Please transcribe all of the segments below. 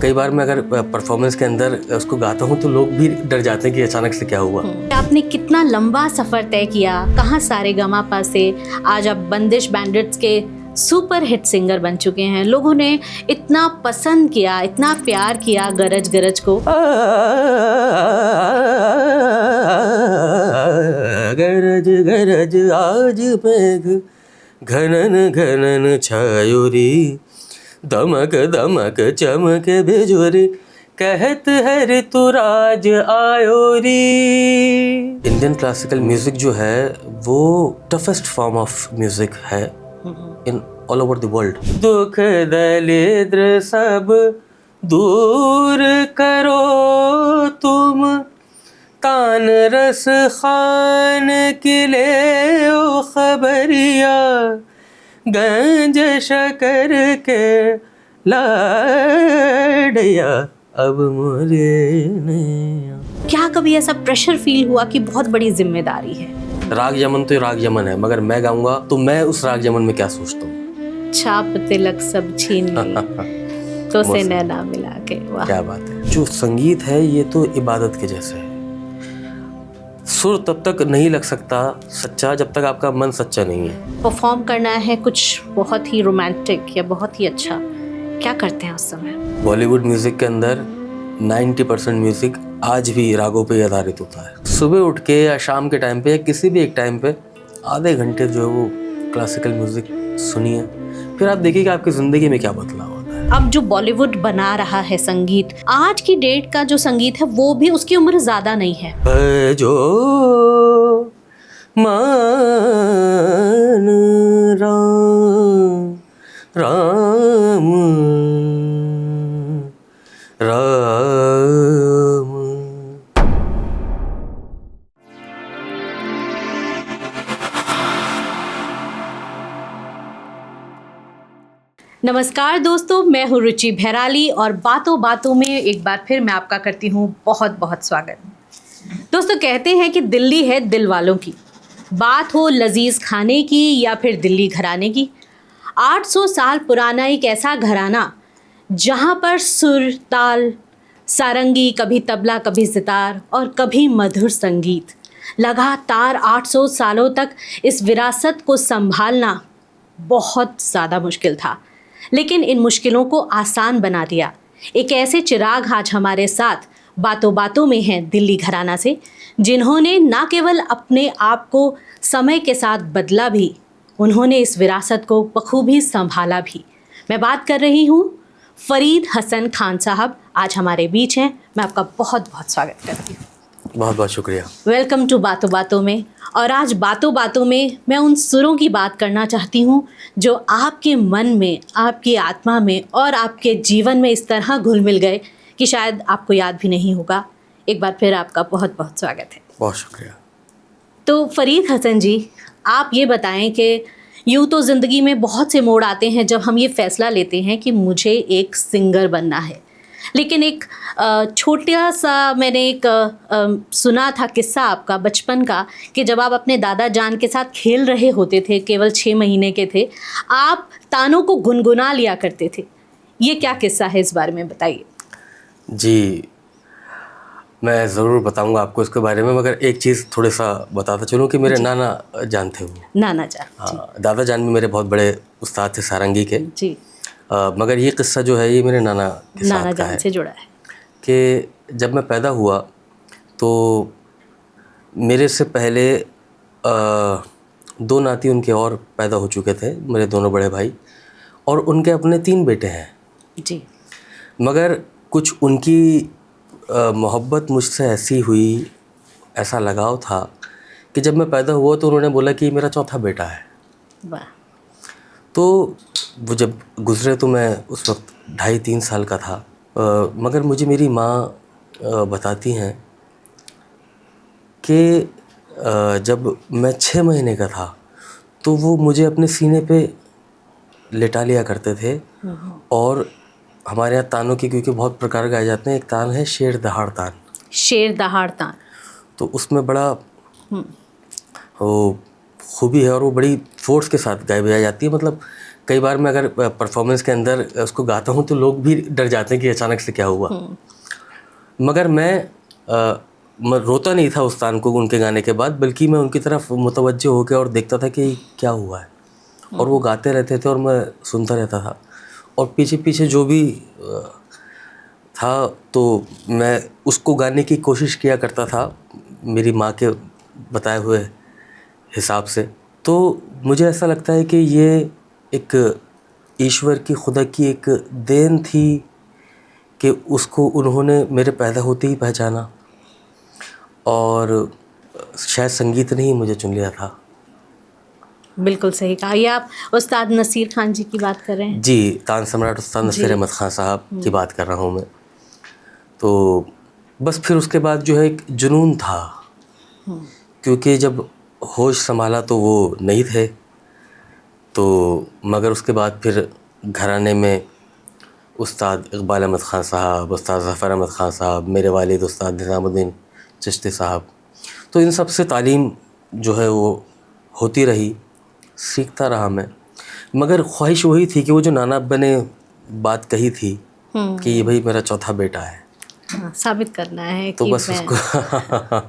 कई बार मैं अगर परफॉर्मेंस के अंदर उसको गाता हूँ तो लोग भी डर जाते हैं कि अचानक से क्या हुआ। आपने कितना लंबा सफर तय किया, कहाँ सारेगामापा से आज आप बंदिश बैंडिट्स के सुपर हिट सिंगर बन चुके हैं। लोगों ने इतना पसंद किया, इतना प्यार किया गरज गरज को। गरज गरज आज मेघ घनन घनन छायोरी, दमक दमक चमक बिजुरी, कहत है ऋतुराज आयोरी। इंडियन क्लासिकल म्यूजिक जो है वो टफेस्ट फॉर्म ऑफ म्यूजिक है in all over the world. दुख दरिद्र सब दूर करो तुम, तान रस खान की ले ओ खबरिया, गंज शकर के लाड़िया अब मोरे नैया। क्या कभी ऐसा प्रेशर फील हुआ कि बहुत बड़ी जिम्मेदारी है? राग यमन तो राग यमन है, मगर मैं गाऊंगा तो मैं उस राग यमन में क्या सोचता हूँ। छाप तिलक सब छीन ली तो से नैना मिला के। वाह क्या बात है। जो संगीत है ये तो इबादत के जैसे है। सुर तब तक नहीं लग सकता सच्चा जब तक आपका मन सच्चा नहीं है। परफॉर्म करना है कुछ बहुत ही रोमांटिक या बहुत ही अच्छा, क्या करते हैं उस समय? बॉलीवुड म्यूजिक के अंदर 90% म्यूजिक आज भी रागों पे आधारित होता है। सुबह उठ के या शाम के टाइम पे या किसी भी एक टाइम पे आधे घंटे जो है वो क्लासिकल म्यूजिक सुनिए, फिर आप देखिए कि आपकी ज़िंदगी में क्या बदलाव होता है। अब जो बॉलीवुड बना रहा है संगीत, आज की डेट का जो संगीत है वो भी उसकी उम्र ज़्यादा नहीं है। जो मान राम राम राम। नमस्कार दोस्तों, मैं हूँ रुचि भैराली और बातों बातों में एक बार फिर मैं आपका करती हूँ बहुत बहुत स्वागत। दोस्तों, कहते हैं कि दिल्ली है दिल वालों की, बात हो लजीज खाने की या फिर दिल्ली घराने की। 800 साल पुराना एक ऐसा घराना जहाँ पर सुर ताल सारंगी, कभी तबला कभी सितार और कभी मधुर संगीत, लगातार 800 सालों तक इस विरासत को संभालना बहुत ज़्यादा मुश्किल था, लेकिन इन मुश्किलों को आसान बना दिया एक ऐसे चिराग आज हमारे साथ बातों बातों में हैं दिल्ली घराना से, जिन्होंने ना केवल अपने आप को समय के साथ बदला भी, उन्होंने इस विरासत को बखूबी संभाला भी। मैं बात कर रही हूँ फरीद हसन खान साहब, आज हमारे बीच हैं। मैं आपका बहुत बहुत स्वागत करती हूँ। बहुत बहुत शुक्रिया। वेलकम टू बातों बातों में। और आज बातों बातों में मैं उन सुरों की बात करना चाहती हूँ जो आपके मन में, आपकी आत्मा में और आपके जीवन में इस तरह घुल मिल गए कि शायद आपको याद भी नहीं होगा। एक बार फिर आपका बहुत बहुत स्वागत है। बहुत शुक्रिया। तो फरीद हसन जी, आप ये बताएं कि यूँ तो ज़िंदगी में बहुत से मोड़ आते हैं जब हम ये फ़ैसला लेते हैं कि मुझे एक सिंगर बनना है, लेकिन एक छोटा सा मैंने एक सुना था किस्सा आपका बचपन का कि जब आप अपने दादा जान के साथ खेल रहे होते थे, केवल 6 महीने के थे, आप तानों को गुनगुना लिया करते थे। ये क्या किस्सा है, इस बारे में बताइए। जी, मैं ज़रूर बताऊंगा आपको इसके बारे में, मगर एक चीज़ थोड़ा सा बताता चलूँ कि मेरे नाना जान थे वो। नाना जान? हाँ, दादा जान भी मेरे बहुत बड़े उस्ताद थे सारंगी के जी। मगर ये किस्सा जो है ये मेरे नाना के साथ का है से जुड़ा है कि जब मैं पैदा हुआ तो मेरे से पहले 2 नाती उनके और पैदा हो चुके थे, मेरे दोनों बड़े भाई, और उनके अपने 3 बेटे हैं जी। मगर कुछ उनकी मोहब्बत मुझसे ऐसी हुई, ऐसा लगाव था कि जब मैं पैदा हुआ तो उन्होंने बोला कि मेरा चौथा बेटा है। वाह। तो वो जब गुज़रे तो मैं उस वक्त 2.5-3 साल का था, मगर मुझे मेरी माँ बताती हैं कि जब मैं 6 महीने का था तो वो मुझे अपने सीने पे लेटा लिया करते थे। और हमारे यहाँ तानों की क्योंकि बहुत प्रकार गाए जाते हैं, एक तान है शेर दहाड़ तान। शेर दहाड़ तान, तो उसमें बड़ा वो खूबी है और वो बड़ी फोर्स के साथ गाई बजाई जाती है। मतलब कई बार मैं अगर परफॉर्मेंस के अंदर उसको गाता हूँ तो लोग भी डर जाते हैं कि अचानक से क्या हुआ। मगर मैं रोता नहीं था उस तान को उनके गाने के बाद, बल्कि मैं उनकी तरफ मुतवज्जो होकर और देखता था कि क्या हुआ है। और वो गाते रहते थे और मैं सुनता रहता था, और पीछे पीछे जो भी था तो मैं उसको गाने की कोशिश किया करता था मेरी माँ के बताए हुए हिसाब से। तो मुझे ऐसा लगता है कि ये एक ईश्वर की, खुदा की एक देन थी कि उसको उन्होंने मेरे पैदा होते ही पहचाना, और शायद संगीत ने ही मुझे चुन लिया था। बिल्कुल सही कहा। ये आप उस्ताद नसीर खान जी की बात कर रहे हैं? जी, तान सम्राट उस्ताद नसीर अहमद खान साहब की बात कर रहा हूँ मैं। तो बस फिर उसके बाद जो है एक जुनून था, क्योंकि जब होश संभाला तो वो नहीं थे, तो मगर उसके बाद फिर घराने में उस्ताद इकबाल अहमद ख़ान साहब, उस्ताद ज़फ़र अहमद ख़ान साहब, मेरे वालिद उस्ताद निज़ामुद्दीन चिश्ती साहब, तो इन सब से तालीम जो है वो होती रही, सीखता रहा मैं। मगर ख्वाहिश वही थी कि वो जो नाना अब्बा ने बात कही थी कि ये भाई मेरा चौथा बेटा है, हाँ, साबित करना है तो कि बस मैं उसको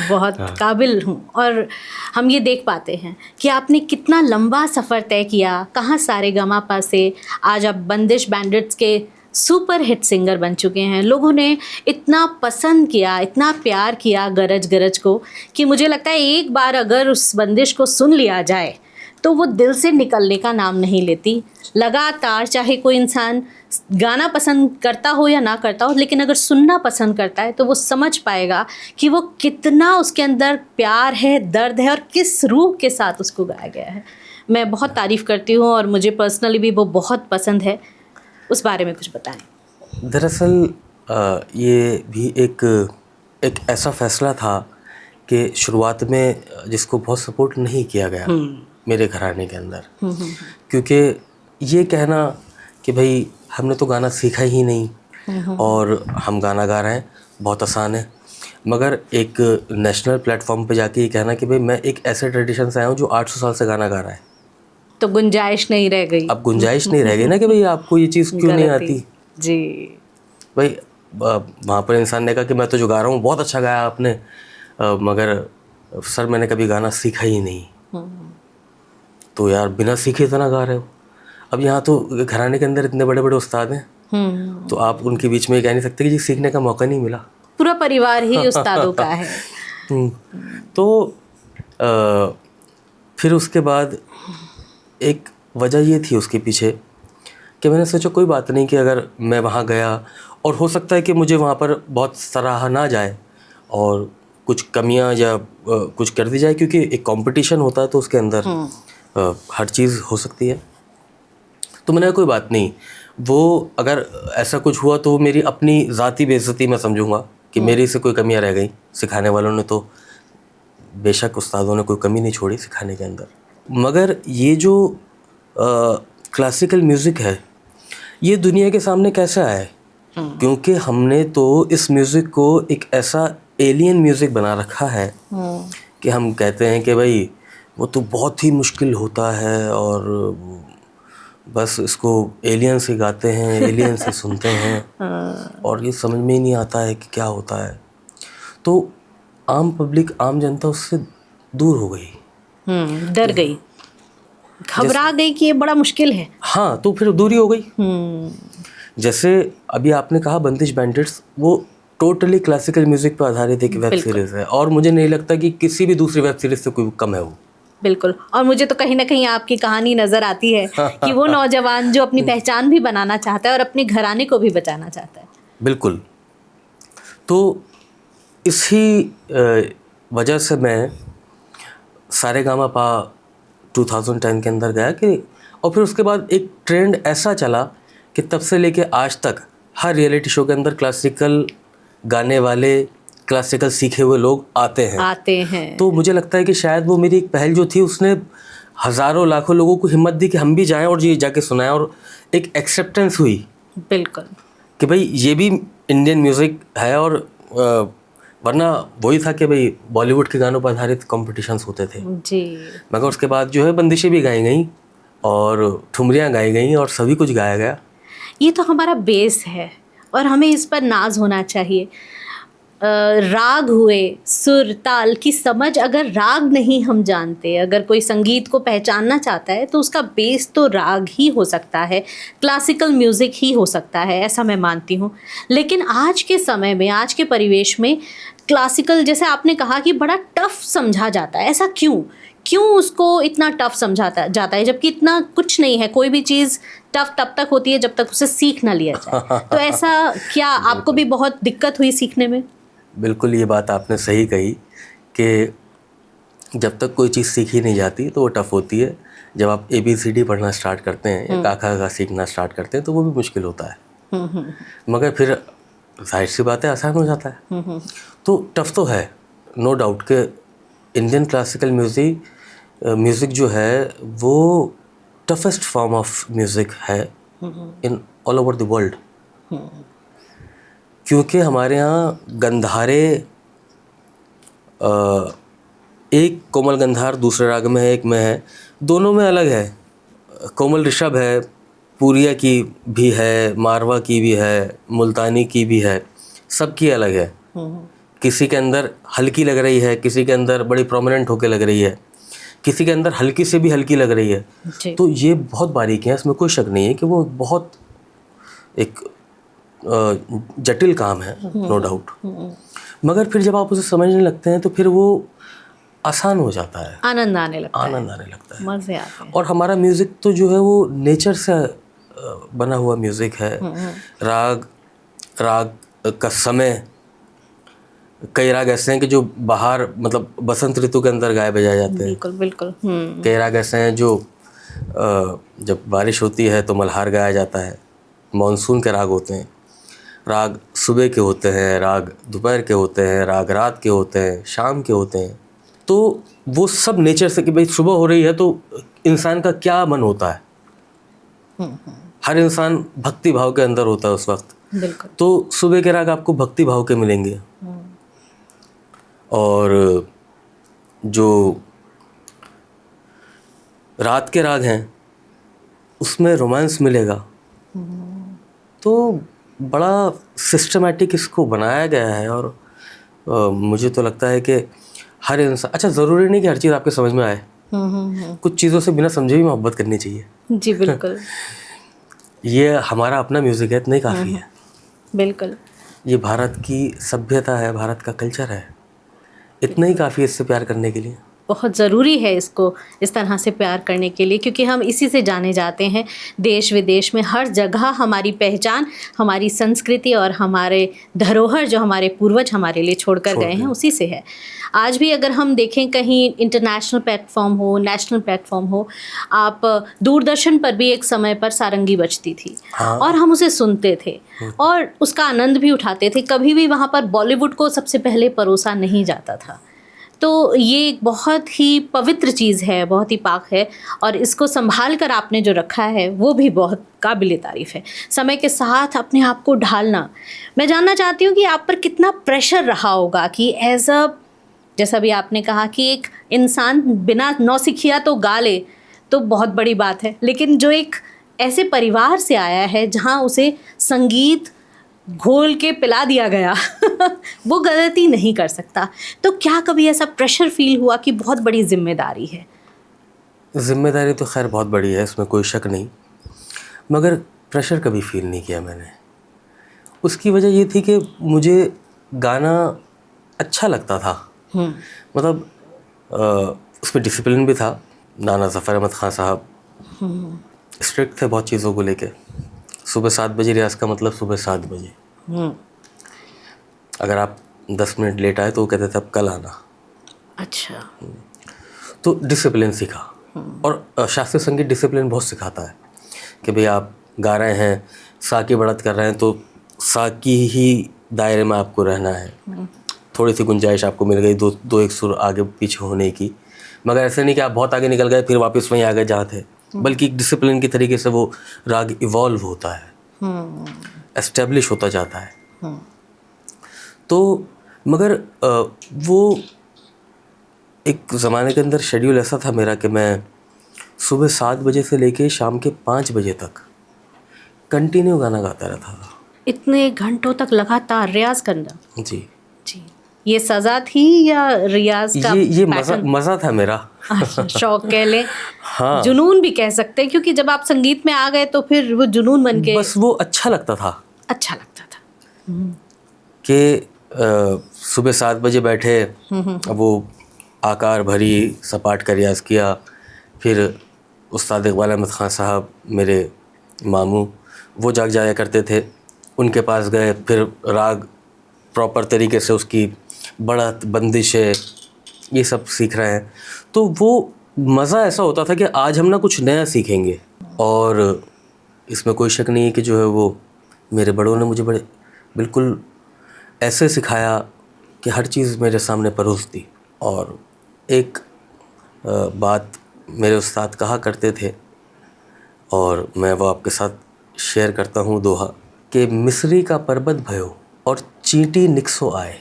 बहुत काबिल हूँ। और हम ये देख पाते हैं कि आपने कितना लंबा सफ़र तय किया, कहाँ सारेगामापा से आज आप बंदिश बैंडिट्स के सुपर हिट सिंगर बन चुके हैं। लोगों ने इतना पसंद किया, इतना प्यार किया गरज गरज को, कि मुझे लगता है एक बार अगर उस बंदिश को सुन लिया जाए तो वो दिल से निकलने का नाम नहीं लेती। लगातार चाहे कोई इंसान गाना पसंद करता हो या ना करता हो, लेकिन अगर सुनना पसंद करता है तो वो समझ पाएगा कि वो कितना उसके अंदर प्यार है, दर्द है, और किस रूह के साथ उसको गाया गया है। मैं बहुत तारीफ़ करती हूँ और मुझे पर्सनली भी वो बहुत पसंद है। उस बारे में कुछ बताएं। दरअसल ये भी एक ऐसा फ़ैसला था कि शुरुआत में जिसको बहुत सपोर्ट नहीं किया गया मेरे घराने के अंदर, क्योंकि ये कहना कि भाई हमने तो गाना सीखा ही नहीं और हम गाना गा रहे हैं, बहुत आसान है। मगर एक नेशनल प्लेटफॉर्म पे जाके ये कहना कि भाई मैं एक ऐसे ट्रेडिशन से आया हूँ जो 800 साल से गाना गा रहा है, तो गुंजाइश नहीं रह गई। अब गुंजाइश नहीं रह गई ना कि भाई आपको ये चीज़ क्यों नहीं आती जी। भाई। वहाँ पर इंसान ने कहा कि मैं तो जो गा रहा हूँ बहुत अच्छा गाया आपने, मगर सर मैंने कभी गाना सीखा ही नहीं। तो यार बिना सीखे इतना गा रहे हो। अब यहाँ तो घराने के अंदर इतने बड़े बड़े उस्ताद हैं, तो आप उनके बीच में कह नहीं सकते कि जी सीखने का मौका नहीं मिला। पूरा परिवार ही उस्तादों का है। तो फिर उसके बाद एक वजह ये थी उसके पीछे कि मैंने सोचा कोई बात नहीं कि अगर मैं वहाँ गया और हो सकता है कि मुझे वहाँ पर बहुत सराहा ना जाए और कुछ कमियाँ या कुछ कर दी जाए, क्योंकि एक कंपटीशन होता है तो उसके अंदर हर चीज़ हो सकती है। तो मैंने कहा कोई बात नहीं, वो अगर ऐसा कुछ हुआ तो मेरी अपनी ज़ाती बेइज्जती मैं समझूंगा कि मेरी से कोई कमियां रह गई। सिखाने वालों ने तो बेशक उस्तादों ने कोई कमी नहीं छोड़ी सिखाने के अंदर, मगर ये जो क्लासिकल म्यूज़िक है ये दुनिया के सामने कैसा है, क्योंकि हमने तो इस म्यूज़िक को एक ऐसा एलियन म्यूज़िक बना रखा है कि हम कहते हैं कि भाई वो तो बहुत ही मुश्किल होता है और बस इसको एलियन से गाते हैं, एलियन से सुनते हैं और ये समझ में ही नहीं आता है कि क्या होता है। तो आम पब्लिक, आम जनता उससे दूर हो गई, डर गई, घबरा गई कि ये बड़ा मुश्किल है। हाँ, तो फिर दूरी हो गई। जैसे अभी आपने कहा बंदिश बैंडिट्स, वो टोटली क्लासिकल म्यूज़िक पर आधारित एक वेब सीरीज़ है और मुझे नहीं लगता कि किसी भी दूसरी वेब सीरीज़ से कोई कम है वो। बिल्कुल। और मुझे तो कहीं ना कहीं आपकी कहानी नज़र आती है कि वो नौजवान जो अपनी पहचान भी बनाना चाहता है और अपने घराने को भी बचाना चाहता है। बिल्कुल। तो इसी वजह से मैं सारेगामापा 2010 के अंदर गया कि, और फिर उसके बाद एक ट्रेंड ऐसा चला कि तब से लेके आज तक हर रियलिटी शो के अंदर क्लासिकल गाने वाले, क्लासिकल सीखे हुए लोग आते हैं। तो मुझे लगता है कि शायद वो मेरी एक पहल जो थी उसने हज़ारों लाखों लोगों को हिम्मत दी कि हम भी जाएं और ये जाके सुनाएं, और एक एक्सेप्टेंस हुई बिल्कुल कि भाई ये भी इंडियन म्यूज़िक है। और वरना वही था कि भाई बॉलीवुड के गानों पर आधारित कॉम्पिटिशन्स होते थे जी, मगर उसके बाद जो है बंदिशें भी गाई गई और ठुमरियाँ गाई गई और सभी कुछ गाया गया। ये तो हमारा बेस है और हमें इस पर नाज होना चाहिए। राग हुए, सुर ताल की समझ, अगर राग नहीं हम जानते, अगर कोई संगीत को पहचानना चाहता है तो उसका बेस तो राग ही हो सकता है, क्लासिकल म्यूज़िक ही हो सकता है, ऐसा मैं मानती हूँ। लेकिन आज के समय में, आज के परिवेश में क्लासिकल, जैसे आपने कहा कि बड़ा टफ समझा जाता है, ऐसा क्यों उसको इतना टफ समझा जाता है, जबकि इतना कुछ नहीं है। कोई भी चीज़ टफ तब तक होती है जब तक उसे सीख ना लिया जाए। तो ऐसा क्या आपको भी बहुत दिक्कत हुई सीखने में? बिल्कुल, ये बात आपने सही कही कि जब तक कोई चीज़ सीखी नहीं जाती तो वो टफ़ होती है। जब आप ABCD पढ़ना स्टार्ट करते हैं या का खा गा सीखना स्टार्ट करते हैं तो वो भी मुश्किल होता है, मगर फिर जाहिर सी बात है आसान हो जाता है। तो टफ़ तो है, नो डाउट कि इंडियन क्लासिकल म्यूज़िक जो है वो टफेस्ट फॉर्म ऑफ म्यूज़िक है in all over the world, क्योंकि हमारे यहाँ गंधारे, एक कोमल गंधार दूसरे राग में है, एक में है, दोनों में अलग है। कोमल ऋषभ है, पूरिया की भी है, मारवा की भी है, मुल्तानी की भी है, सबकी अलग है। किसी के अंदर हल्की लग रही है, किसी के अंदर बड़ी प्रोमिनेंट होके लग रही है, किसी के अंदर हल्की से भी हल्की लग रही है। तो ये बहुत बारीक है, इसमें कोई शक नहीं है कि वो बहुत एक जटिल काम है, नो डाउट। मगर फिर जब आप उसे समझने लगते हैं तो फिर वो आसान हो जाता है, आनंद आने लगता है, मज़े आते हैं। और हमारा म्यूज़िक तो जो है वो नेचर से बना हुआ म्यूज़िक है। राग का समय, कई राग ऐसे हैं कि जो बाहर, मतलब बसंत ऋतु के अंदर गाए बजाए जाते हैं। बिल्कुल। कई राग ऐसे हैं जो जब बारिश होती है तो मल्हार गाया जाता है, मानसून के राग होते हैं। राग सुबह के होते हैं, राग दोपहर के होते हैं, राग रात के होते हैं, शाम के होते हैं। तो वो सब नेचर से, कि भाई सुबह हो रही है तो इंसान का क्या मन होता है, हर इंसान भक्ति भाव के अंदर होता है उस वक्त। बिल्कुल। तो सुबह के राग आपको भक्ति भाव के मिलेंगे, और जो रात के राग हैं उसमें रोमांस मिलेगा। तो बड़ा सिस्टमैटिक इसको बनाया गया है, और मुझे तो लगता है कि हर इंसान, अच्छा ज़रूरी नहीं कि हर चीज़ आपके समझ में आए, कुछ चीज़ों से बिना समझे भी मोहब्बत करनी चाहिए। जी बिल्कुल। ये हमारा अपना म्यूज़िक है, इतना ही काफ़ी है। बिल्कुल। ये भारत की सभ्यता है, भारत का कल्चर है, इतना ही काफ़ी है इससे प्यार करने के लिए। बहुत ज़रूरी है इसको इस तरह से प्यार करने के लिए, क्योंकि हम इसी से जाने जाते हैं। देश विदेश में हर जगह हमारी पहचान, हमारी संस्कृति और हमारे धरोहर जो हमारे पूर्वज हमारे लिए छोड़कर गए हैं, उसी से है। आज भी अगर हम देखें, कहीं इंटरनेशनल प्लेटफॉर्म हो, नेशनल प्लेटफॉर्म हो, आप दूरदर्शन पर भी एक समय पर सारंगी बजती थी। हाँ। और हम उसे सुनते थे और उसका आनंद भी उठाते थे। कभी भी वहाँ पर बॉलीवुड को सबसे पहले परोसा नहीं जाता था। तो ये एक बहुत ही पवित्र चीज़ है, बहुत ही पाक है, और इसको संभाल कर आपने जो रखा है वो भी बहुत काबिल तारीफ़ है। समय के साथ अपने आप को ढालना, मैं जानना चाहती हूँ कि आप पर कितना प्रेशर रहा होगा कि एज अ, जैसा भी आपने कहा कि एक इंसान बिना नौसिखिया तो गा ले तो बहुत बड़ी बात है, लेकिन जो एक ऐसे परिवार से आया है जहाँ उसे संगीत घोल के पिला दिया गया वो गलती नहीं कर सकता, तो क्या कभी ऐसा प्रेशर फील हुआ कि बहुत बड़ी जिम्मेदारी है? जिम्मेदारी तो खैर बहुत बड़ी है, इसमें कोई शक नहीं, मगर प्रेशर कभी फील नहीं किया मैंने। उसकी वजह ये थी कि मुझे गाना अच्छा लगता था, मतलब उसमें डिसिप्लिन भी था। नाना ज़फ़र अहमद ख़ान साहब स्ट्रिक्ट थे बहुत चीज़ों को लेके। सुबह 7 बजे रियाज़ का मतलब सुबह 7 बजे। अगर आप 10 मिनट लेट आए तो वो कहते थे अब कल आना। अच्छा। तो डिसिप्लिन सीखा, और शास्त्रीय संगीत डिसिप्लिन बहुत सिखाता है कि भाई आप गा रहे हैं, सा की बढ़त कर रहे हैं तो सा की ही दायरे में आपको रहना है। थोड़ी सी गुंजाइश आपको मिल गई दो एक सुर आगे पीछे होने की, मगर ऐसे नहीं कि आप बहुत आगे निकल गए फिर वापस वहीं आ गए जहाँ थे, बल्कि एक डिसिप्लिन की तरीके से वो राग इवॉल्व होता है, एस्टेब्लिश होता जाता है। तो मगर वो एक ज़माने के अंदर शेड्यूल ऐसा था मेरा कि मैं सुबह 7 बजे से लेके शाम के 5 बजे तक कंटिन्यू गाना गाता रहता था। इतने घंटों तक लगातार रियाज करना? जी जी। ये सजा थी या रियाज का ये मज़ा पैटर्न? मज़ा था मेरा। अच्छा, शौक कह लें, हाँ, जुनून भी कह सकते हैं, क्योंकि जब आप संगीत में आ गए तो फिर वो जुनून बन के बस वो अच्छा लगता था अच्छा लगता था। कि सुबह 7 बजे बैठे, वो आकार भरी सपाट का रियाज किया। फिर उस्ताद इकबाल अहमद ख़ान साहब, मेरे मामू, वो जाग जाया करते थे, उनके पास गए। फिर राग प्रॉपर तरीके से, उसकी बढ़त, बंदिशें, ये सब सीख रहे हैं। तो वो मज़ा ऐसा होता था कि आज हम ना कुछ नया सीखेंगे। और इसमें कोई शक नहीं है कि जो है वो मेरे बड़ों ने मुझे बड़े बिल्कुल ऐसे सिखाया कि हर चीज़ मेरे सामने परोस दी। और एक बात मेरे उस्ताद कहा करते थे, और मैं वो आपके साथ शेयर करता हूँ दोहा, कि मिस्री का पर्वत भयो और चींटी निकसो आए,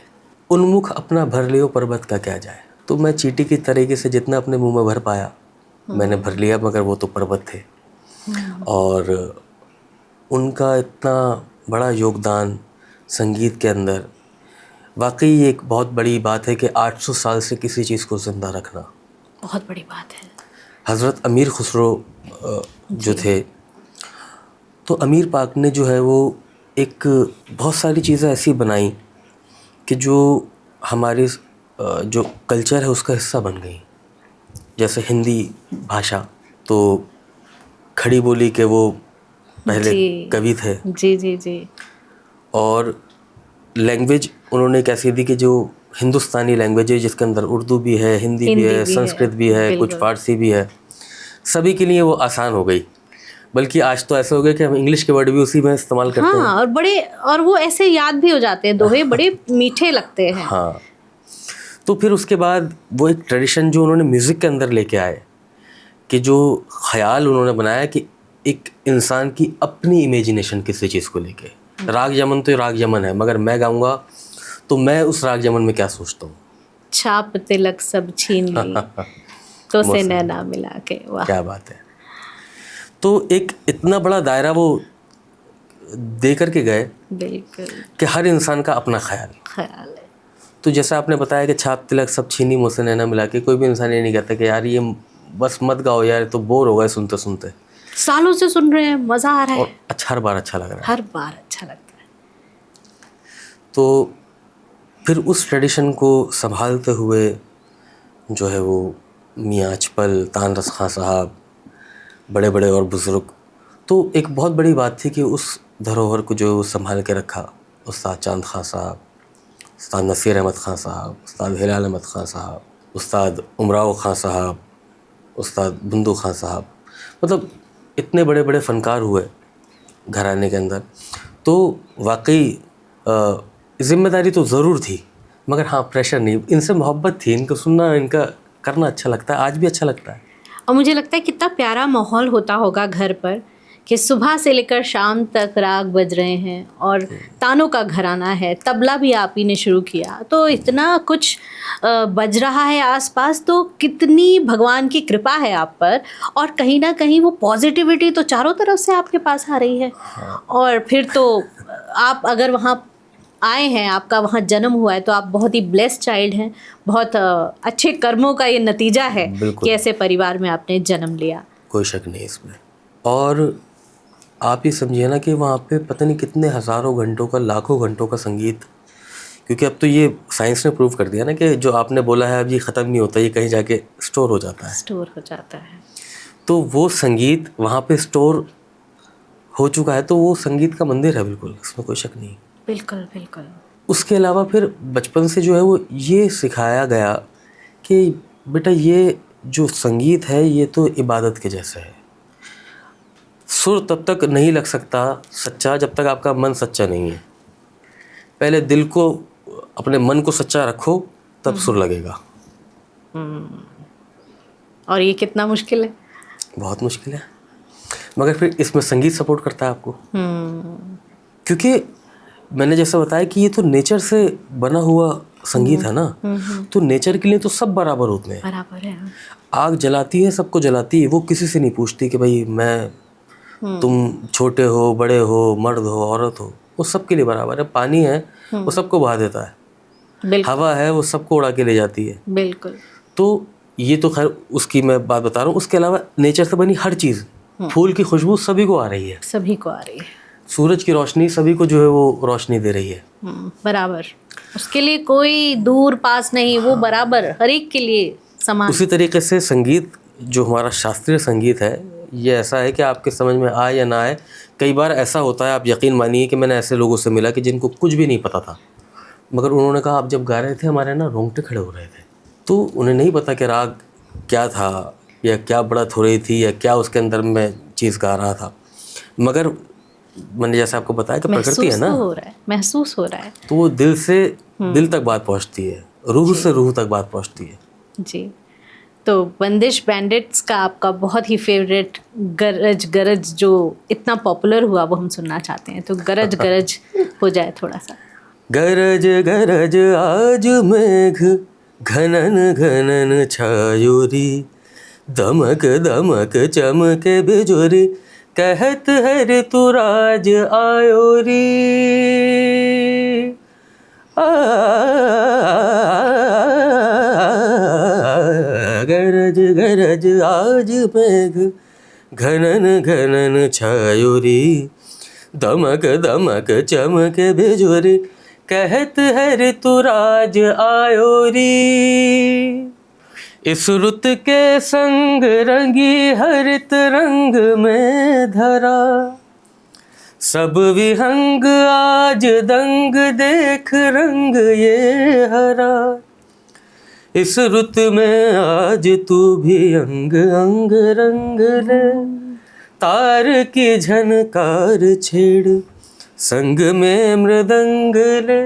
उन्मुख अपना भर लियो पर्वत का क्या जाए। तो मैं चींटी की तरीके से जितना अपने मुंह में भर पाया मैंने भर लिया, मगर वो तो पर्वत थे। और उनका इतना बड़ा योगदान संगीत के अंदर, वाकई एक बहुत बड़ी बात है कि 800 साल से किसी चीज़ को ज़िंदा रखना बहुत बड़ी बात है। हज़रत अमीर खुसरो जो थे, तो अमीर पाक ने जो है वो एक बहुत सारी चीज़ें ऐसी बनाई कि जो हमारी जो कल्चर है उसका हिस्सा बन गई। जैसे हिंदी भाषा, तो खड़ी बोली के वो पहले जी कवि थे। जी जी जी। और लैंग्वेज उन्होंने एक ऐसी दी कि जो हिंदुस्तानी लैंग्वेज है, जिसके अंदर उर्दू भी है, हिंदी भी है, संस्कृत भी है, कुछ बिल्कुल। फारसी भी है, सभी के लिए वो आसान हो गई। बल्कि आज तो ऐसा हो गया कि हम इंग्लिश के वर्ड भी उसी में इस्तेमाल करते हैं। हाँ, और बड़े, और वो ऐसे याद भी हो जाते हैं, दोहे बड़े मीठे लगते हैं। हाँ, तो फिर उसके बाद वो एक ट्रेडिशन जो उन्होंने म्यूज़िक के अंदर लेके आए, कि जो ख्याल उन्होंने बनाया कि एक इंसान की अपनी इमेजिनेशन किसी चीज़ को लेके, राग यमन तो राग यमन है, मगर मैं गाऊंगा तो मैं उस राग यमन में क्या सोचता हूँ। छाप तिलक सब छीन ली तो से नैना मिला के। वाह, क्या बात है। तो एक इतना बड़ा दायरा वो दे करके गए बिल्कुल कि हर इंसान का अपना ख्याल है। तो जैसा आपने बताया कि छाप तिलक सब छीनी मुझसे नैना मिला के, कोई भी इंसान ये नहीं कहता कि यार ये बस मत गाओ यार, तो बोर हो गए सुनते सुनते। सालों से सुन रहे हैं, मज़ा आ रहा है, और हर बार अच्छा लग रहा है। हर बार अच्छा लगता है। तो फिर उस ट्रेडिशन को संभालते हुए जो है वो मियाँ अचपल, तानरस खां साहब, बड़े बड़े और बुज़ुर्ग, तो एक बहुत बड़ी बात थी कि उस धरोहर को जो संभाल के रखा। उस्ताद चांद खां साहब, उस्ताद नसीर अहमद खां साहब, उस्ताद हिलाल अहमद खां साहब, उस्ताद उमराव खां साहब, उस्ताद बुंदू खां साहब, मतलब इतने बड़े बड़े फ़नकार हुए घराने के अंदर। तो वाकई ज़िम्मेदारी तो ज़रूर थी, मगर हाँ प्रेशर नहीं, इनसे मोहब्बत थी, इनको सुनना, इनका करना अच्छा लगता है, आज भी अच्छा लगता है। और मुझे लगता है कितना प्यारा माहौल होता होगा घर पर, कि सुबह से लेकर शाम तक राग बज रहे हैं, और तानों का घराना है, तबला भी आप ही ने शुरू किया, तो इतना कुछ बज रहा है आसपास, तो कितनी भगवान की कृपा है आप पर। और कहीं ना कहीं वो पॉजिटिविटी तो चारों तरफ से आपके पास आ रही है। और फिर तो आप अगर वहाँ आए हैं, आपका वहाँ जन्म हुआ है, तो आप बहुत ही ब्लेस्ड चाइल्ड हैं। बहुत अच्छे कर्मों का ये नतीजा है कि ऐसे परिवार में आपने जन्म लिया। कोई शक नहीं इसमें। और आप ही समझिए ना कि वहाँ पे पता नहीं कितने हज़ारों घंटों का, लाखों घंटों का संगीत, क्योंकि अब तो ये साइंस ने प्रूव कर दिया ना कि जो आपने बोला है अब ये ख़त्म नहीं होता, ये कहीं जाके स्टोर हो जाता है। स्टोर हो जाता है। तो वो संगीत वहाँ पे स्टोर हो चुका है, तो वो संगीत का मंदिर है बिल्कुल, इसमें कोई शक नहीं। बिल्कुल बिल्कुल। उसके अलावा फिर बचपन से जो है वो ये सिखाया गया कि बेटा ये जो संगीत है ये तो इबादत के जैसा है। सुर तब तक नहीं लग सकता सच्चा जब तक आपका मन सच्चा नहीं है। पहले दिल को, अपने मन को सच्चा रखो, तब सुर लगेगा। और ये कितना मुश्किल है। बहुत मुश्किल है, मगर फिर इसमें संगीत सपोर्ट करता है आपको। क्योंकि मैंने जैसा बताया कि ये तो नेचर से बना हुआ संगीत है ना, तो नेचर के लिए तो सब बराबर होते हैं। बराबर है। आग जलाती है, सबको जलाती है, वो किसी से नहीं पूछती कि भाई मैं, तुम छोटे हो, बड़े हो, मर्द हो, औरत हो, वो सबके लिए बराबर है। पानी है, वो सबको बहा देता है। बिल्कुल हवा है, वो सबको उड़ा के ले जाती है। बिल्कुल। तो ये तो खैर उसकी मैं बात बता रहा हूँ। उसके अलावा नेचर से बनी हर चीज़, फूल की खुशबू सभी को आ रही है, सभी को आ रही है। सूरज की रोशनी सभी को जो है वो रोशनी दे रही है। बराबर, उसके लिए कोई दूर पास नहीं, वो बराबर हर एक के लिए समान। उसी तरीके से संगीत, जो हमारा शास्त्रीय संगीत है, ये ऐसा है कि आपके समझ में आए या ना आए, कई बार ऐसा होता है, आप यकीन मानिए कि मैंने ऐसे लोगों से मिला कि जिनको कुछ भी नहीं पता था, मगर उन्होंने कहा आप जब गा रहे थे हमारे ना रोंगटे खड़े हो रहे थे। तो उन्हें नहीं पता कि राग क्या था, या क्या बढ़त हो रही थी, या क्या उसके अंदर मैं चीज़ गा रहा था, मगर मैंने जैसे आपको बताया कि प्रकृति है ना, हो रहा है, महसूस हो रहा है। तो वो दिल से दिल तक बात पहुंचती है, रूह से रूह तक बात पहुंचती है। जी। तो बंदिश बैंडिट्स का आपका बहुत ही फेवरेट गरज गरज जो इतना पॉपुलर हुआ, वो हम सुनना चाहते हैं। तो गरज गरज हो जाए थोड़ा सा। गरज गरज आज मेघ घनन घनन छायोरी, दमक दमक चमके बिजोरी, कहत है ऋतुराज आयोरी। गरज गरज आज मेघ घनन घनन छायोरी, दमक दमक चमके बिजोरी, कहत है ऋतुराज आयोरी। इस रुत के संग रंगी हरित रंग में धरा, सब विहंग आज दंग देख रंग ये हरा। इस रुत में आज तू भी अंग अंग रंग ले, तार की झनकार छेड़ संग में मृदंग ले।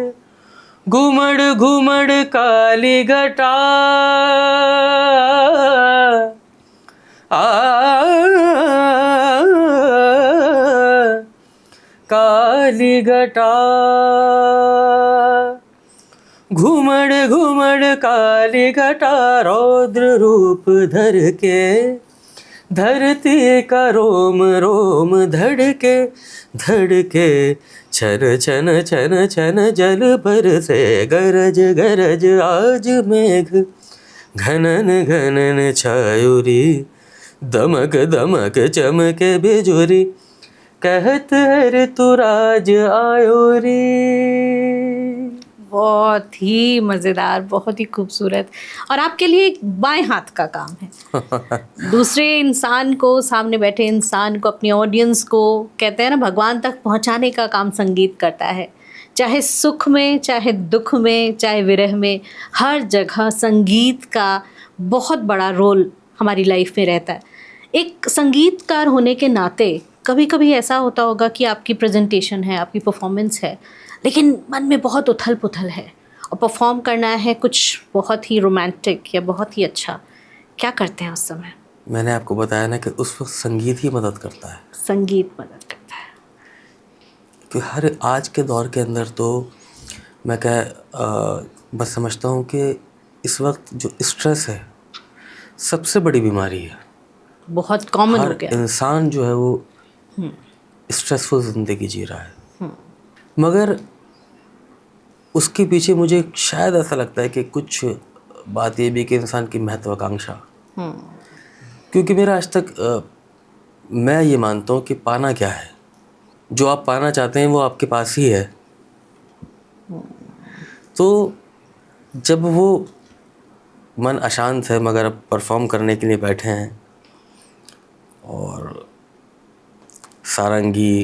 घुमड़ घुमड़ काली घटा, काली घटा, घुमड़ घुमड़ काली घटा, रौद्र रूप धर के धरती का रोम रोम धड़के धड़के, छन छन छन छन जल बरसे, गरज गरज आज मेघ घनन घनन छायोरी, दमक दमक चमके बिजोरी, कहत है ऋतुराज आयोरी। बहुत ही मज़ेदार, बहुत ही खूबसूरत। और आपके लिए एक बाएं हाथ का काम है। दूसरे इंसान को, सामने बैठे इंसान को, अपनी ऑडियंस को, कहते हैं ना, भगवान तक पहुंचाने का काम संगीत करता है। चाहे सुख में, चाहे दुख में, चाहे विरह में, हर जगह संगीत का बहुत बड़ा रोल हमारी लाइफ में रहता है। एक संगीतकार होने के नाते कभी कभी ऐसा होता होगा कि आपकी प्रेजेंटेशन है, आपकी परफॉर्मेंस है, लेकिन मन में बहुत उथल पुथल है और परफॉर्म करना है कुछ बहुत ही रोमांटिक या बहुत ही अच्छा। क्या करते हैं उस समय? मैंने आपको बताया ना कि उस वक्त संगीत ही मदद करता है। संगीत मदद करता है। कि हर आज के दौर के अंदर तो मैं बस समझता हूँ कि इस वक्त जो स्ट्रेस है सबसे बड़ी बीमारी है। बहुत कॉमन हो गया। इंसान जो है वो स्ट्रेसफुल ज़िंदगी जी रहा है, मगर उसके पीछे मुझे शायद ऐसा लगता है कि कुछ बात ये भी कि इंसान की महत्वाकांक्षा, क्योंकि मेरा आज तक मैं ये मानता हूँ कि पाना क्या है, जो आप पाना चाहते हैं वो आपके पास ही है। तो जब वो मन अशांत है मगर अब परफॉर्म करने के लिए बैठे हैं और सारंगी,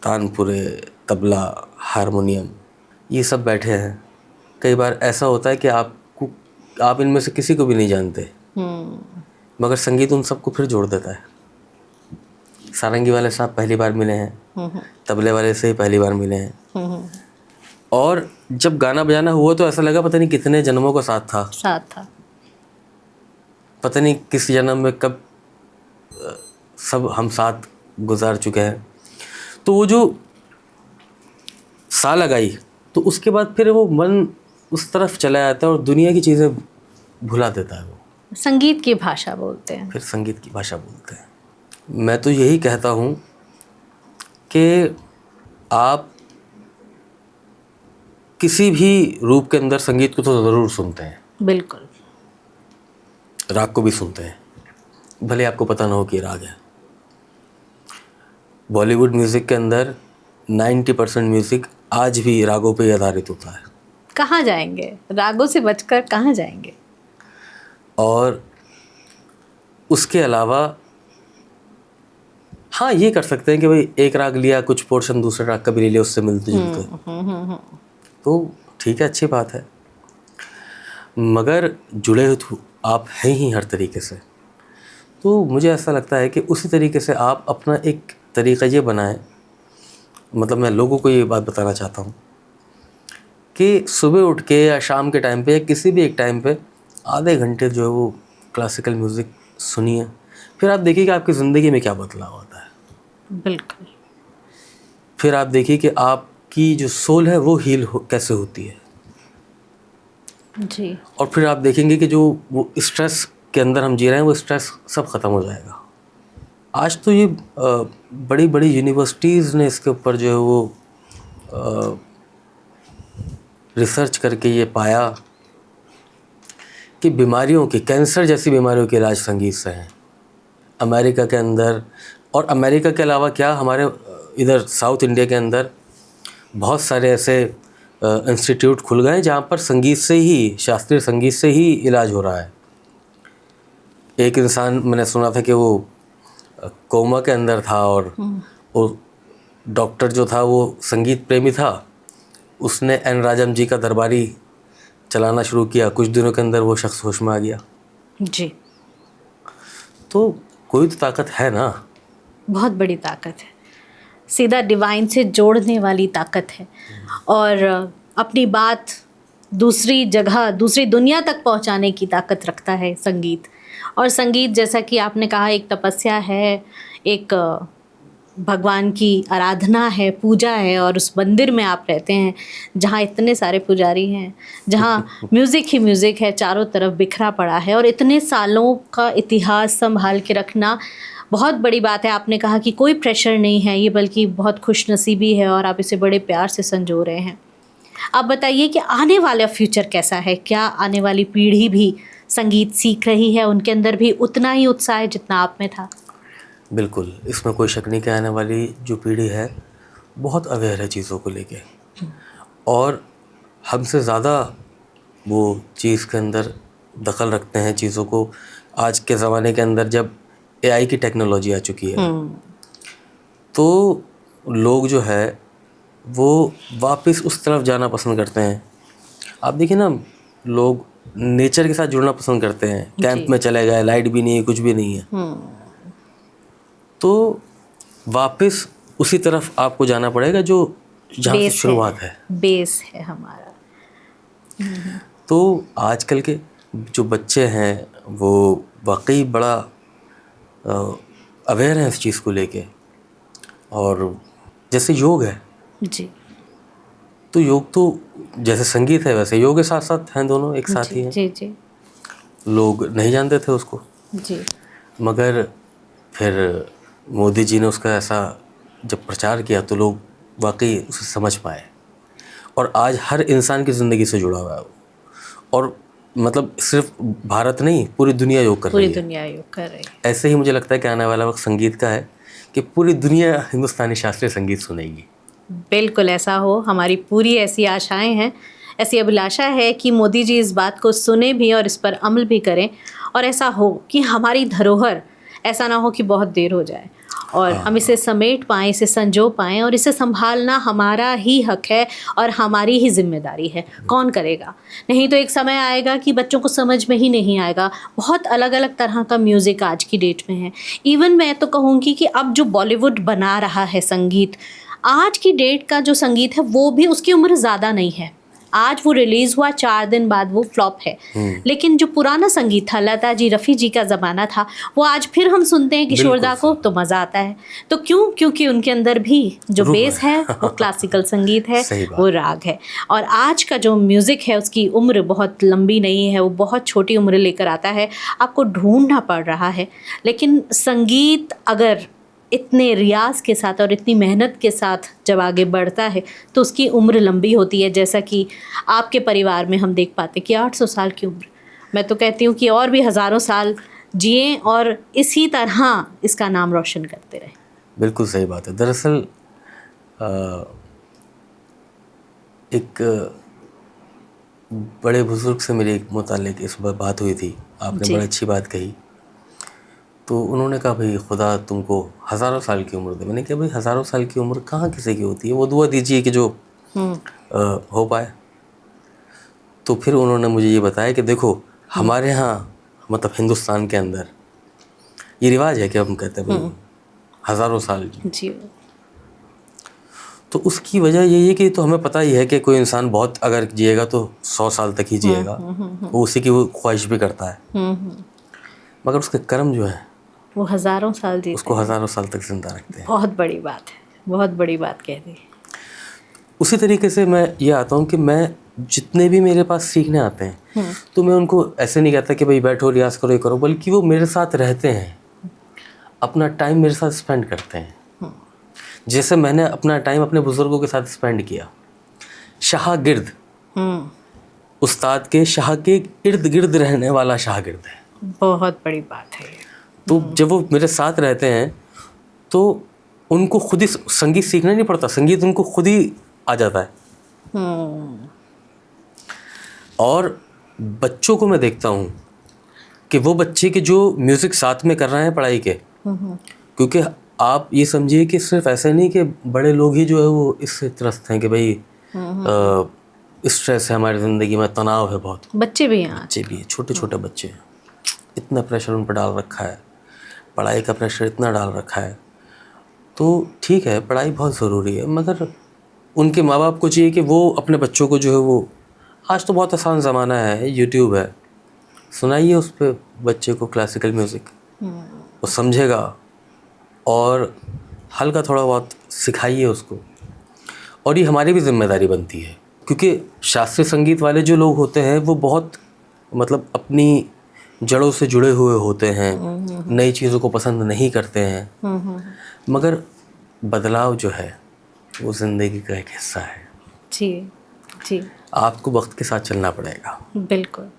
तानपुरे, तबला, हारमोनियम ये सब बैठे हैं, कई बार ऐसा होता है कि आप इनमें से किसी को भी नहीं जानते, मगर संगीत उन सबको फिर जोड़ देता है। सारंगी वाले साहब पहली बार मिले हैं, तबले वाले से ही पहली बार मिले हैं, और जब गाना बजाना हुआ तो ऐसा लगा पता नहीं कितने जन्मों का साथ था, पता नहीं किस जन्म में कब सब हम साथ गुजार चुके हैं। तो वो जो सा लगाई तो उसके बाद फिर वो मन उस तरफ चला जाता है और दुनिया की चीज़ें भुला देता है वो, संगीत की भाषा बोलते हैं। फिर संगीत की भाषा बोलते हैं। मैं तो यही कहता हूँ कि आप किसी भी रूप के अंदर संगीत को तो ज़रूर सुनते हैं, बिल्कुल। राग को भी सुनते हैं, भले आपको पता ना हो कि राग है। बॉलीवुड म्यूज़िक के अंदर 90% म्यूज़िक आज भी रागों पे ही आधारित होता है। कहाँ जाएंगे, रागों से बचकर कहाँ जाएंगे। और उसके अलावा हाँ ये कर सकते हैं कि भाई एक राग लिया, कुछ पोर्शन दूसरे राग का भी ले लिया, उससे मिलते जुलते, तो ठीक है, अच्छी बात है। मगर जुड़े हुए तो आप हैं ही हर तरीके से। तो मुझे ऐसा लगता है कि उसी तरीके से आप अपना एक तरीक़ा ये बनाएं, मतलब मैं लोगों को ये बात बताना चाहता हूँ कि सुबह उठ के या शाम के टाइम पे या किसी भी एक टाइम पे आधे घंटे जो है वो क्लासिकल म्यूज़िक सुनिए, फिर आप देखिए कि आपकी ज़िंदगी में क्या बदलाव आता है। बिल्कुल। फिर आप देखिए कि आपकी जो सोल है वो कैसे होती है जी। और फिर आप देखेंगे कि जो वो स्ट्रेस के अंदर हम जी रहे हैं वो स्ट्रेस सब ख़त्म हो जाएगा। आज तो ये बड़ी बड़ी यूनिवर्सिटीज़ ने इसके ऊपर जो है वो रिसर्च करके ये पाया कि बीमारियों की, कैंसर जैसी बीमारियों के इलाज संगीत से हैं अमेरिका के अंदर। और अमेरिका के अलावा क्या, हमारे इधर साउथ इंडिया के अंदर बहुत सारे ऐसे इंस्टीट्यूट खुल गए हैं जहाँ पर संगीत से ही, शास्त्रीय संगीत से ही इलाज हो रहा है। एक इंसान मैंने सुना था कि वो कोमा के अंदर था और वो डॉक्टर जो था वो संगीत प्रेमी था, उसने एन राजम जी का दरबारी चलाना शुरू किया, कुछ दिनों के अंदर वो शख्स होश में आ गया। जी। तो कोई तो ताकत है ना, बहुत बड़ी ताकत है, सीधा डिवाइन से जोड़ने वाली ताकत है और अपनी बात दूसरी जगह, दूसरी दुनिया तक पहुंचाने की ताकत रखता है संगीत। और संगीत, जैसा कि आपने कहा, एक तपस्या है, एक भगवान की आराधना है, पूजा है। और उस मंदिर में आप रहते हैं जहाँ इतने सारे पुजारी हैं, जहाँ म्यूज़िक ही म्यूज़िक है, चारों तरफ बिखरा पड़ा है, और इतने सालों का इतिहास संभाल के रखना बहुत बड़ी बात है। आपने कहा कि कोई प्रेशर नहीं है ये, बल्कि बहुत खुशनसीबी है और आप इसे बड़े प्यार से संजो रहे हैं। आप बताइए कि आने वाला फ्यूचर कैसा है? क्या आने वाली पीढ़ी भी संगीत सीख रही है? उनके अंदर भी उतना ही उत्साह है जितना आप में था? बिल्कुल, इसमें कोई शक नहीं कि आने वाली जो पीढ़ी है बहुत अवेयर है चीज़ों को लेके, और हमसे ज़्यादा वो चीज़ के अंदर दखल रखते हैं चीज़ों को। आज के ज़माने के अंदर जब एआई की टेक्नोलॉजी आ चुकी है तो लोग जो है वो वापस उस तरफ जाना पसंद करते हैं। आप देखिए ना, लोग नेचर के साथ जुड़ना पसंद करते हैं। कैंप में चले गए, लाइट भी नहीं है, कुछ भी नहीं है, तो वापस उसी तरफ आपको जाना पड़ेगा जो जहाँ से शुरुआत है, बेस है हमारा। तो आजकल के जो बच्चे हैं वो वाकई बड़ा अवेयर हैं इस चीज़ को लेके। और जैसे योग है जी, तो योग तो जैसे संगीत है वैसे योग के साथ साथ हैं, दोनों एक साथ ही हैं। जी जी लोग नहीं जानते थे उसको जी। मगर फिर मोदी जी ने उसका ऐसा जब प्रचार किया तो लोग वाकई उसे समझ पाए, और आज हर इंसान की ज़िंदगी से जुड़ा हुआ है वो। और मतलब सिर्फ भारत नहीं, पूरी दुनिया योग कर रही है। पूरी दुनिया योग कर रही है। ऐसे ही मुझे लगता है कि आने वाला वक्त संगीत का है कि पूरी दुनिया हिंदुस्तानी शास्त्रीय संगीत सुनेगी। बिल्कुल ऐसा हो, हमारी पूरी ऐसी आशाएं हैं, ऐसी अभिलाषा है कि मोदी जी इस बात को सुने भी और इस पर अमल भी करें, और ऐसा हो कि हमारी धरोहर, ऐसा ना हो कि बहुत देर हो जाए और हम इसे समेट पाएँ, इसे संजो पाएँ, और इसे संभालना हमारा ही हक है और हमारी ही जिम्मेदारी है। कौन करेगा? नहीं तो एक समय आएगा कि बच्चों को समझ में ही नहीं आएगा। बहुत अलग अलग तरह का म्यूज़िक आज की डेट में है। इवन मैं तो कहूँगी कि अब जो बॉलीवुड बना रहा है संगीत, आज की डेट का जो संगीत है वो भी, उसकी उम्र ज़्यादा नहीं है, आज वो रिलीज़ हुआ 4 दिन बाद वो फ्लॉप है। लेकिन जो पुराना संगीत था, लता जी, रफ़ी जी का ज़माना था, वो आज फिर हम सुनते हैं किशोरदा को तो मज़ा आता है। तो क्यों? क्योंकि उनके अंदर भी जो रूह बेस है वो क्लासिकल संगीत है, सही बात। वो राग है। और आज का जो म्यूज़िक है उसकी उम्र बहुत लंबी नहीं है, वो बहुत छोटी उम्र लेकर आता है, आपको ढूंढना पड़ रहा है। लेकिन संगीत अगर इतने रियाज के साथ और इतनी मेहनत के साथ जब आगे बढ़ता है तो उसकी उम्र लंबी होती है। जैसा कि आपके परिवार में हम देख पाते कि 800 साल की उम्र, मैं तो कहती हूँ कि और भी हज़ारों साल जिए और इसी तरह इसका नाम रोशन करते रहे। बिल्कुल सही बात है। दरअसल एक बड़े बुजुर्ग से मेरी मुतालिक इस बार बात हुई थी, आपने बड़ी अच्छी बात कही। तो उन्होंने कहा भाई खुदा तुमको हज़ारों साल की उम्र दे। मैंने कहा भाई हज़ारों साल की उम्र कहाँ किसी की होती है, वो दुआ दीजिए कि जो हो पाए। तो फिर उन्होंने मुझे ये बताया कि देखो हमारे यहाँ मतलब हिंदुस्तान के अंदर ये रिवाज है कि हम कहते हैं भाई हज़ारों साल जी। तो उसकी वजह यही है कि तो हमें पता ही है कि कोई इंसान बहुत अगर जिएगा तो 100 साल तक ही जिएगा, वो उसी की वो ख्वाहिश भी करता है। मगर उसके कर्म जो है वो हज़ारों साल जीते उसको हज़ारों साल तक जिंदा रखते हैं। बहुत बड़ी बात है, बहुत बड़ी बात कह दी। उसी तरीके से मैं ये आता हूँ कि मैं जितने भी मेरे पास सीखने आते हैं तो मैं उनको ऐसे नहीं कहता कि भाई बैठो रियाज करो ये करो, बल्कि वो मेरे साथ रहते हैं, अपना टाइम मेरे साथ स्पेंड करते हैं। जैसे मैंने अपना टाइम अपने बुज़ुर्गों के साथ स्पेंड किया। शाहगिर्द उस्ताद के शाह के इर्द गिर्द रहने वाला शाहगिर्द है। बहुत बड़ी बात है। तो जब वो मेरे साथ रहते हैं तो उनको खुद ही संगीत सीखना नहीं पड़ता, संगीत उनको खुद ही आ जाता है। और बच्चों को मैं देखता हूँ कि वो बच्चे के जो म्यूज़िक साथ में कर रहे हैं पढ़ाई के, क्योंकि आप ये समझिए कि सिर्फ ऐसा नहीं कि बड़े लोग ही जो है वो इससे त्रस्त हैं कि भाई स्ट्रेस है हमारी ज़िंदगी में, तनाव है बहुत। बच्चे भी हैं, बच्चे भी हैं, छोटे छोटे बच्चे हैं, इतना प्रेशर उन पर डाल रखा है, पढ़ाई का प्रेशर इतना डाल रखा है। तो ठीक है पढ़ाई बहुत ज़रूरी है, मगर उनके माँ बाप को चाहिए कि वो अपने बच्चों को जो है वो, आज तो बहुत आसान ज़माना है, यूट्यूब है, सुनाइए उस पर बच्चे को क्लासिकल म्यूज़िक, वो समझेगा और हल्का थोड़ा बहुत सिखाइए उसको। और ये हमारी भी जिम्मेदारी बनती है, क्योंकि शास्त्रीय संगीत वाले जो लोग होते हैं वो बहुत मतलब अपनी जड़ों से जुड़े हुए होते हैं, नई चीज़ों को पसंद नहीं करते हैं, मगर बदलाव जो है वो ज़िंदगी का एक हिस्सा है। जी जी, आपको वक्त के साथ चलना पड़ेगा। बिल्कुल।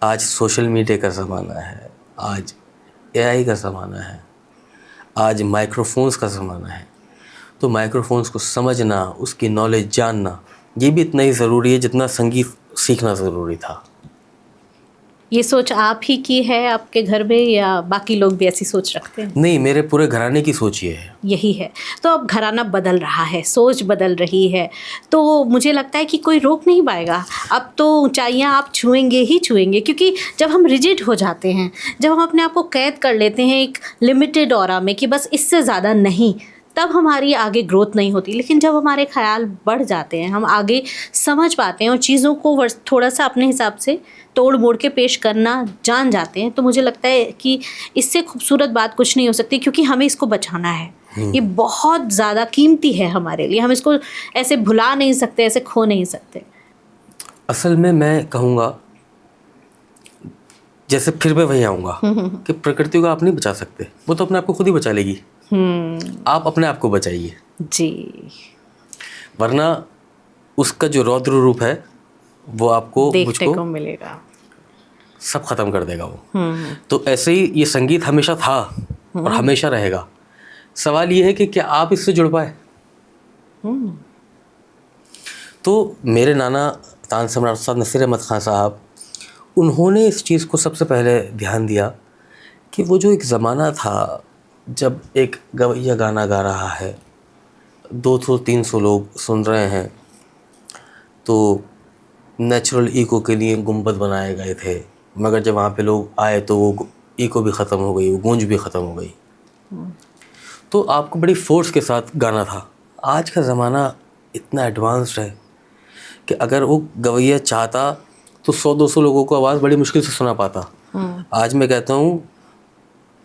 आज सोशल मीडिया का ज़माना है, आज एआई का ज़माना है, आज माइक्रोफोन्स का ज़माना है। तो माइक्रोफोन्स को समझना, उसकी नॉलेज जानना, ये भी इतना ही ज़रूरी है जितना संगीत सीखना ज़रूरी था। ये सोच आप ही की है आपके घर में या बाकी लोग भी ऐसी सोच रखते हैं? नहीं, मेरे पूरे घराने की सोच ये है। यही है। तो अब घराना बदल रहा है, सोच बदल रही है, तो मुझे लगता है कि कोई रोक नहीं पाएगा। अब तो ऊंचाइयां आप छुएंगे ही छुएंगे, क्योंकि जब हम रिजिड हो जाते हैं, जब हम अपने आप को कैद कर लेते हैं एक लिमिटेड ऑरा में कि बस इससे ज़्यादा नहीं, तब हमारी आगे ग्रोथ नहीं होती। लेकिन जब हमारे ख्याल बढ़ जाते हैं, हम आगे समझ पाते हैं और चीज़ों को थोड़ा सा अपने हिसाब से तोड़ मोड़ के पेश करना जान जाते हैं, तो मुझे लगता है कि इससे खूबसूरत बात कुछ नहीं हो सकती, क्योंकि हमें इसको बचाना है। ये बहुत ज़्यादा कीमती है हमारे लिए, हम इसको ऐसे भुला नहीं सकते, ऐसे खो नहीं सकते। असल में मैं कहूँगा, जैसे फिर मैं वही आऊँगा कि प्रकृति को आप नहीं बचा सकते, वो तो अपने आप को खुद ही बचा लेगी। आप अपने आप को बचाइए जी, वरना उसका जो रौद्र रूप है वो आपको देखने को मिलेगा, सब खत्म कर देगा वो। तो ऐसे ही ये संगीत हमेशा था और हमेशा रहेगा। सवाल ये है कि क्या आप इससे जुड़ पाए। तो मेरे नाना तान सम्राट उस्ताद नसीर अहमद खान साहब, उन्होंने इस चीज़ को सबसे पहले ध्यान दिया कि वो जो एक ज़माना था जब एक गवैया गाना गा रहा है, 200-300 लोग सुन रहे हैं, तो नेचुरल इको के लिए गुंबद बनाए गए थे, मगर जब वहाँ पे लोग आए तो वो इको भी ख़त्म हो गई, वो गूंज भी ख़त्म हो गई। तो आपको बड़ी फोर्स के साथ गाना था। आज का ज़माना इतना एडवांस्ड है कि अगर वो गवैया चाहता तो 100-200 लोगों को आवाज़ बड़ी मुश्किल से सुना पाता। आज मैं कहता हूँ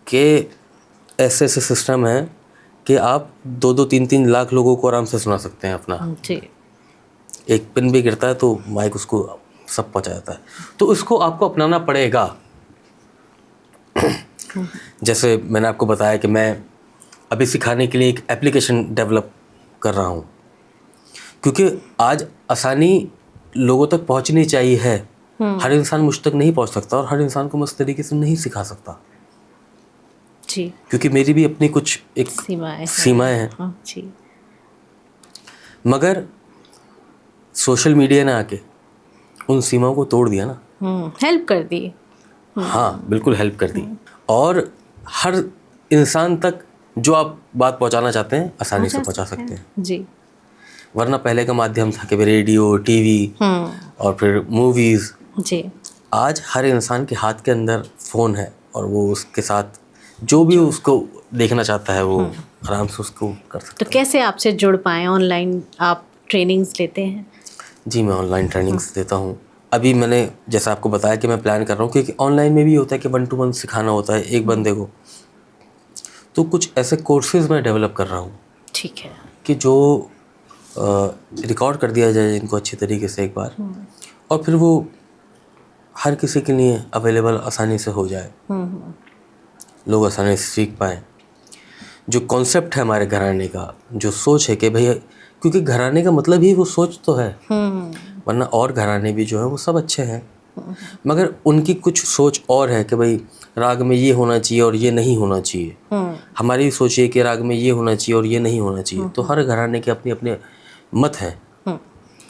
कि ऐसे ऐसे सिस्टम है कि आप 2-3 लाख लोगों को आराम से सुना सकते हैं अपना। जी। एक पिन भी गिरता है तो माइक उसको सब पहुँचा जाता है। तो इसको आपको अपनाना पड़ेगा। जैसे मैंने आपको बताया कि मैं अभी सिखाने के लिए एक एप्लीकेशन डेवलप कर रहा हूँ, क्योंकि आज आसानी लोगों तक पहुँचनी चाहिए है। हर इंसान मुझ तक नहीं पहुँच सकता और हर इंसान को मैं उस तरीके से नहीं सिखा सकता, जी। क्योंकि मेरी भी अपनी कुछ एक सीमाएं हैं। हाँ, जी। मगर सोशल मीडिया ने आके उन सीमाओं को तोड़ दिया ना। हेल्प कर दी। हाँ, बिल्कुल हेल्प कर दी। और हर इंसान तक जो आप बात पहुंचाना चाहते हैं आसानी से पहुंचा सकते हैं। जी। वरना पहले का माध्यम था कि रेडियो, टीवी और फिर मूवीज़। जी। आज हर इंसान के हाथ के अंदर फ़ोन है और वो उसके साथ जो भी उसको देखना चाहता है वो आराम से उसको कर सकता है। तो कैसे आपसे जुड़ पाएँ? ऑनलाइन आप ट्रेनिंग्स लेते हैं? जी, मैं ऑनलाइन ट्रेनिंग्स देता हूँ। अभी मैंने जैसा आपको बताया कि मैं प्लान कर रहा हूँ, क्योंकि ऑनलाइन में भी होता है कि 1 to 1 सिखाना होता है एक बंदे को। तो कुछ ऐसे कोर्सेज़ मैं डेवलप कर रहा हूँ। ठीक है। कि जो रिकॉर्ड कर दिया जाए इनको अच्छी तरीके से एक बार, और फिर वो हर किसी के लिए अवेलेबल आसानी से हो जाए, लोग आसानी से सीख पाएँ। जो कॉन्सेप्ट है हमारे घराने का, जो सोच है कि भैया, क्योंकि घराने का मतलब ही वो सोच तो है, वरना और घराने भी जो है वो सब अच्छे हैं, मगर उनकी कुछ सोच और है कि भाई राग में ये होना चाहिए और ये नहीं होना चाहिए। हमारी सोच ये कि राग में ये होना चाहिए और ये नहीं होना चाहिए। तो हर घराने के अपने अपने मत हैं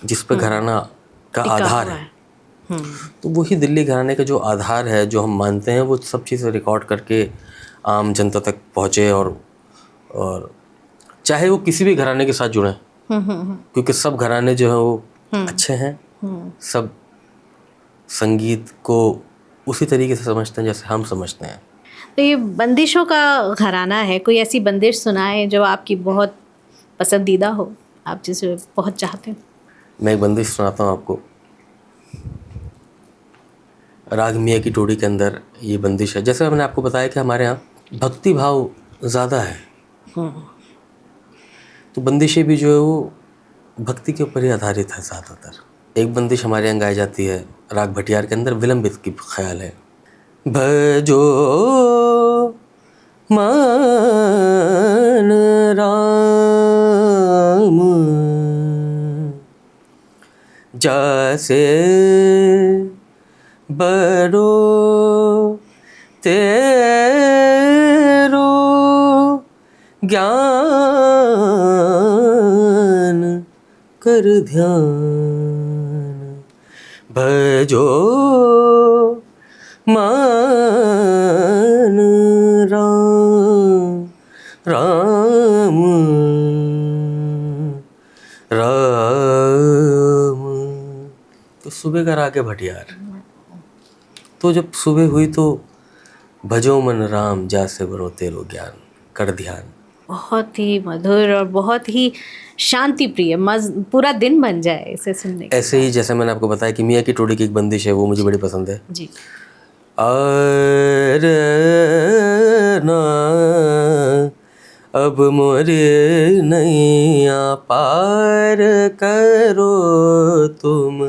जिस पर घराना का आधार है। तो वही दिल्ली घराने का जो आधार है, जो हम मानते हैं, वो सब चीज़ें रिकॉर्ड करके आम जनता तक पहुँचे, और चाहे वो किसी भी घराने के साथ जुड़ें, क्योंकि सब घराने जो हैं वो अच्छे हैं। सब संगीत को उसी तरीके से समझते हैं जैसे हम समझते हैं। तो ये बंदिशों का घराना है, कोई ऐसी बंदिश सुनाए जो आपकी बहुत पसंदीदा हो, आप जिसे बहुत चाहते हैं? मैं एक बंदिश सुनाता हूँ आपको। राग मियाँ की टोड़ी के अंदर ये बंदिश है। जैसे मैंने आपको बताया कि हमारे यहाँ भक्ति भाव ज़्यादा है, तो बंदिशें भी जो है वो भक्ति के ऊपर ही आधारित है ज़्यादातर। एक बंदिश हमारे यहाँ गाई जाती है राग भटियार के अंदर, विलंबित की ख्याल है। भजो मान राम जैसे बरो तेरो ज्ञान कर ध्यान। भजो मान राम राम राम। तो सुबह का राग है भटियार। तो जब सुबह हुई तो भजो मन राम जैसे बरो तेरो ज्ञान कर ध्यान। बहुत ही मधुर और बहुत ही शांति प्रिय, पूरा दिन बन जाए इसे सुनने के ऐसे ही जैसे मैंने आपको बताया कि मियाँ की टोड़ी की एक बंदिश है, वो मुझे बड़ी पसंद है। जी। अरे ना अब मोरे नैया पार करो तुम,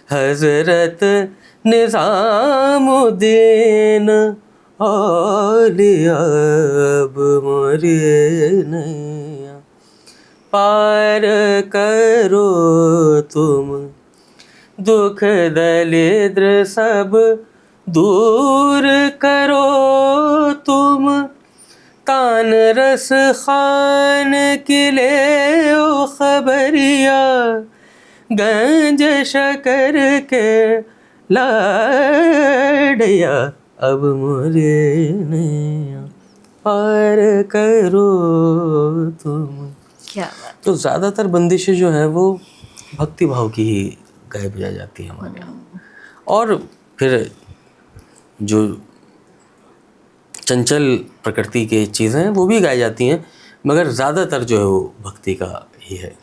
हजरत निज़ामुद्दीन औलिया, अब मोरे नैया पार करो तुम, दुख दरिद्र सब दूर करो तुम, तान रस खान किले ओ खबरिया, गंज शकर के लाड़िया, अब मोरे नैया पार करो तुम। क्या बात। तो ज़्यादातर बंदिशें जो है वो भक्ति भाव की ही गाई बजाई जाती है हमारे यहाँ। और फिर जो चंचल प्रकृति की चीज़ें हैं वो भी गाई जाती हैं, मगर ज़्यादातर जो है वो भक्ति का ही है।